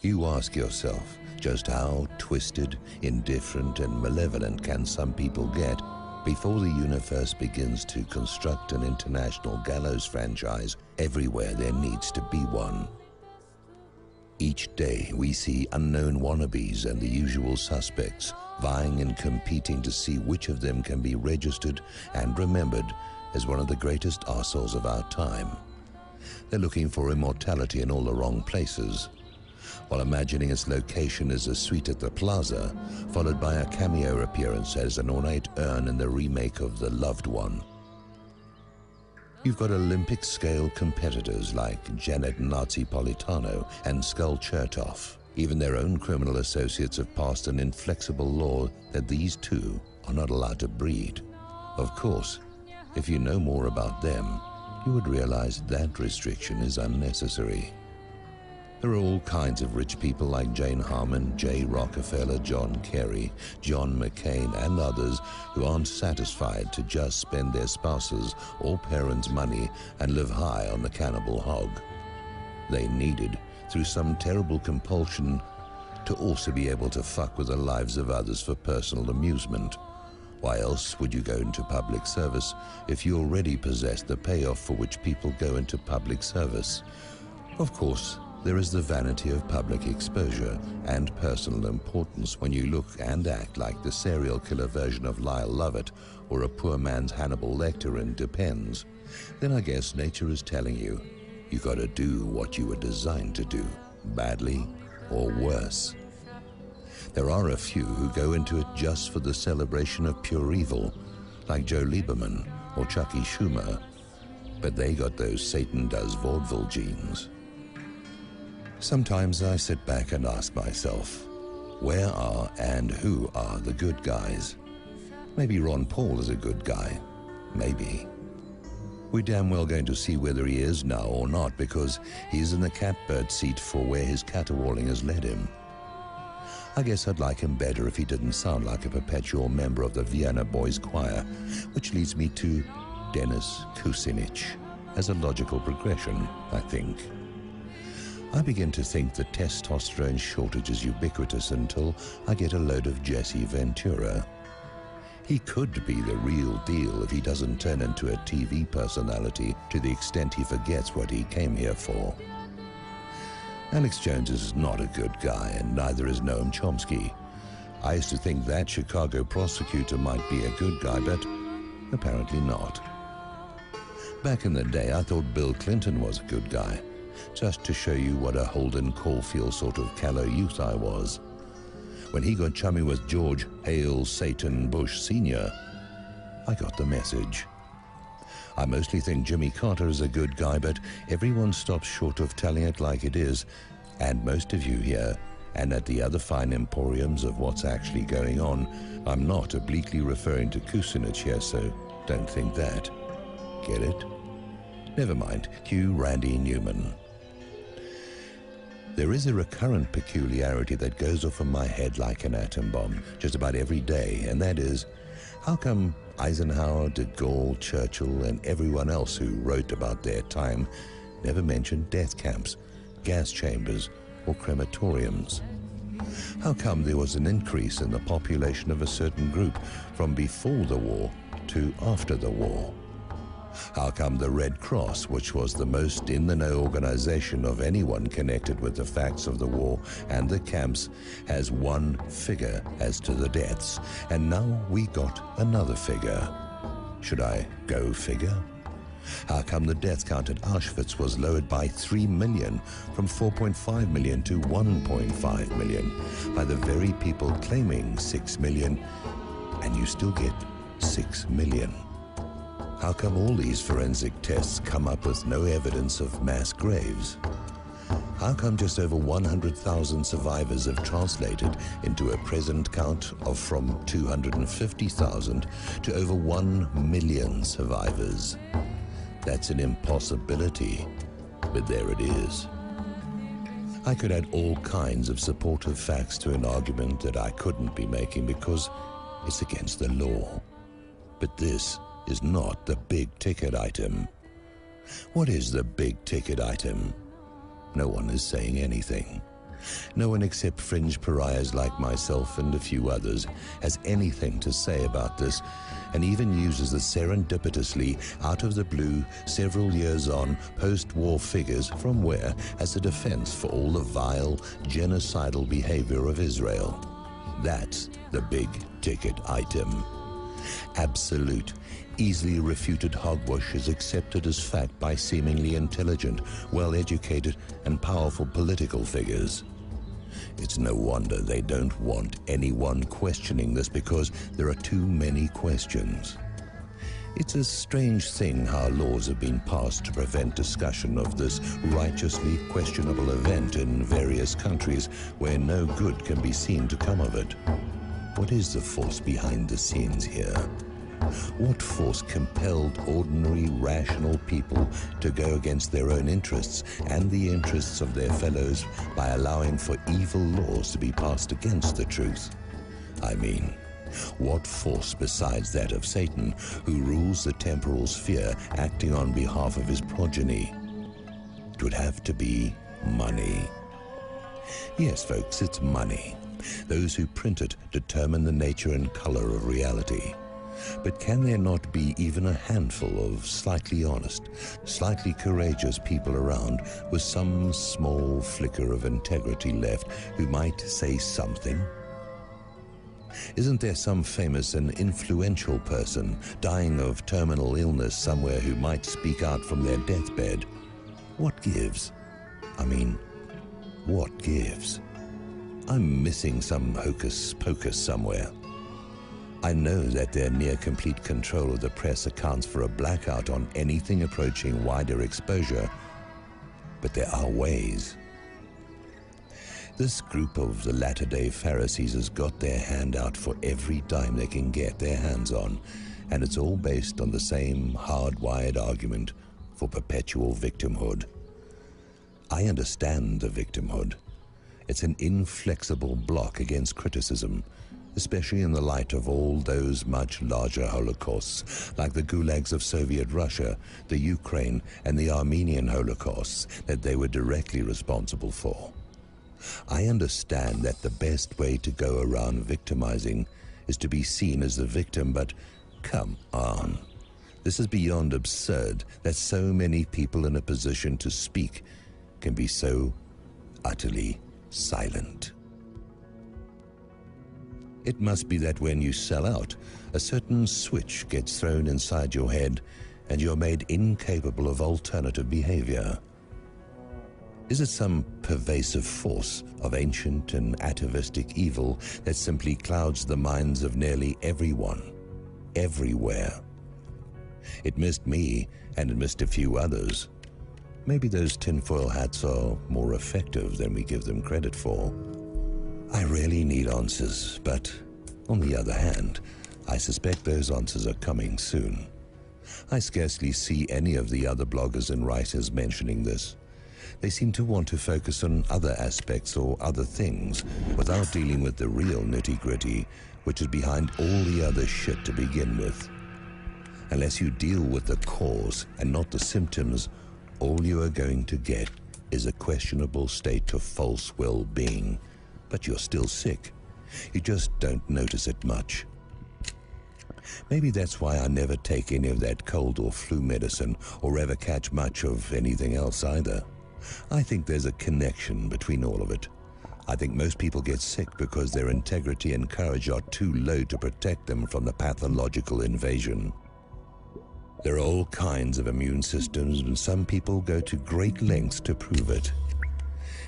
You ask yourself, just how twisted, indifferent, and malevolent can some people get before the universe begins to construct an international gallows franchise everywhere there needs to be one? Each day we see unknown wannabes and the usual suspects vying and competing to see which of them can be registered and remembered as one of the greatest arseholes of our time. They're looking for immortality in all the wrong places, while imagining its location as a suite at the Plaza, followed by a cameo appearance as an ornate urn in the remake of The Loved One. You've got Olympic-scale competitors like Nazipolitano and Chertoff. Even their own criminal associates have passed an inflexible law that these two are not allowed to breed. Of course, if you know more about them, you would realize that restriction is unnecessary. There are all kinds of rich people like Jane Harman, Rockefeller, Kerry, McCain, and others who aren't satisfied to just spend their spouses' or parents' money and live high on the cannibal hog. They needed, through some terrible compulsion, to also be able to fuck with the lives of others for personal amusement. Why else would you go into public service if you already possess the payoff for which people go into public service? Of course, there is the vanity of public exposure and personal importance when you look and act like the serial killer version of Lyle Lovett or a poor man's Hannibal Lecter in Depends. Then I guess nature is telling you, you gotta do what you were designed to do, badly or worse. There are a few who go into it just for the celebration of pure evil, like Joe Lieberman or Chucky Schumer, but they got those Satan does vaudeville genes. Sometimes I sit back and ask myself, where are and who are the good guys? Maybe Ron Paul is a good guy. Maybe. We're damn well going to see whether he is now or not, because he's in the catbird seat for where his caterwauling has led him. I guess I'd like him better if he didn't sound like a perpetual member of the Vienna Boys Choir, which leads me to Dennis Kucinich as a logical progression, I think. I begin to think the testosterone shortage is ubiquitous until I get a load of Jesse Ventura. He could be the real deal if he doesn't turn into a TV personality to the extent he forgets what he came here for. Alex Jones is not a good guy, and neither is Noam Chomsky. I used to think that Chicago prosecutor might be a good guy, but apparently not. Back in the day, I thought Bill Clinton was a good guy, just to show you what a Holden Caulfield sort of callow youth I was. When he got chummy with George Hail Satan Bush Sr., I got the message. I mostly think Jimmy Carter is a good guy, but everyone stops short of telling it like it is, and most of you here, and at the other fine emporiums of what's actually going on, I'm not obliquely referring to Kucinich here, so don't think that. Get it? Never mind, cue Randy Newman. There is a recurrent peculiarity that goes off in my head like an atom bomb just about every day, and that is, how come Eisenhower, de Gaulle, Churchill, and everyone else who wrote about their time never mentioned death camps, gas chambers, or crematoriums? How come there was an increase in the population of a certain group from before the war to after the war? How come the Red Cross, which was the most in-the-know organization of anyone connected with the facts of the war and the camps, has one figure as to the deaths, and now we got another figure? Should I go figure? How come the death count at Auschwitz was lowered by 3 million, from 4.5 million to 1.5 million, by the very people claiming 6 million, and you still get 6 million? How come all these forensic tests come up with no evidence of mass graves? How come just over 100,000 survivors have translated into a present count of from 250,000 to over 1 million survivors? That's an impossibility, but there it is. I could add all kinds of supportive facts to an argument that I couldn't be making because it's against the law. But this is not the big-ticket item. What is the big-ticket item? No one is saying anything. No one except fringe pariahs like myself and a few others has anything to say about this, and even uses the serendipitously, out of the blue, several years on, post-war figures from where as a defense for all the vile, genocidal behavior of Israel. That's the big ticket item. Absolute, easily refuted hogwash is accepted as fact by seemingly intelligent, well-educated, and powerful political figures. It's no wonder they don't want anyone questioning this, because there are too many questions. It's a strange thing how laws have been passed to prevent discussion of this righteously questionable event in various countries where no good can be seen to come of it. What is the force behind the scenes here? What force compelled ordinary, rational people to go against their own interests and the interests of their fellows by allowing for evil laws to be passed against the truth? I mean, what force besides that of Satan, who rules the temporal sphere, acting on behalf of his progeny? It would have to be money. Yes, folks, it's money. Those who print it determine the nature and color of reality. But can there not be even a handful of slightly honest, slightly courageous people around with some small flicker of integrity left who might say something? Isn't there some famous and influential person dying of terminal illness somewhere who might speak out from their deathbed? What gives? I mean, what gives? I'm missing some hocus pocus somewhere. I know that their near-complete control of the press accounts for a blackout on anything approaching wider exposure, but there are ways. This group of the latter-day Pharisees has got their hand out for every dime they can get their hands on, and it's all based on the same hardwired argument for perpetual victimhood. I understand the victimhood. It's an inflexible block against criticism, especially in the light of all those much larger holocausts, like the gulags of Soviet Russia, the Ukraine, and the Armenian holocausts that they were directly responsible for. I understand that the best way to go around victimizing is to be seen as the victim, but come on. This is beyond absurd that so many people in a position to speak can be so utterly silent. It must be that when you sell out, a certain switch gets thrown inside your head and you're made incapable of alternative behavior. Is it some pervasive force of ancient and atavistic evil that simply clouds the minds of nearly everyone, everywhere? It missed me, and it missed a few others. Maybe those tinfoil hats are more effective than we give them credit for. I really need answers, but on the other hand, I suspect those answers are coming soon. I scarcely see any of the other bloggers and writers mentioning this. They seem to want to focus on other aspects or other things without dealing with the real nitty-gritty, which is behind all the other shit to begin with. Unless you deal with the cause and not the symptoms, all you are going to get is a questionable state of false well-being. But you're still sick. You just don't notice it much. Maybe that's why I never take any of that cold or flu medicine, or ever catch much of anything else either. I think there's a connection between all of it. I think most people get sick because their integrity and courage are too low to protect them from the pathological invasion. There are all kinds of immune systems, and some people go to great lengths to prove it.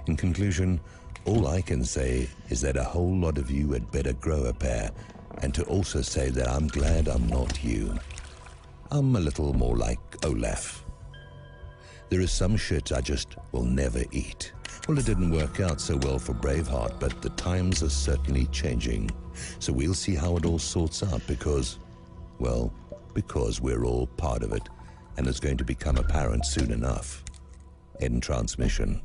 In conclusion, all I can say is that a whole lot of you had better grow a pair, and to also say that I'm glad I'm not you. I'm a little more like Olaf. There is some shit I just will never eat. Well, it didn't work out so well for Braveheart, but the times are certainly changing. So we'll see how it all sorts out because we're all part of it, and it's going to become apparent soon enough. End transmission.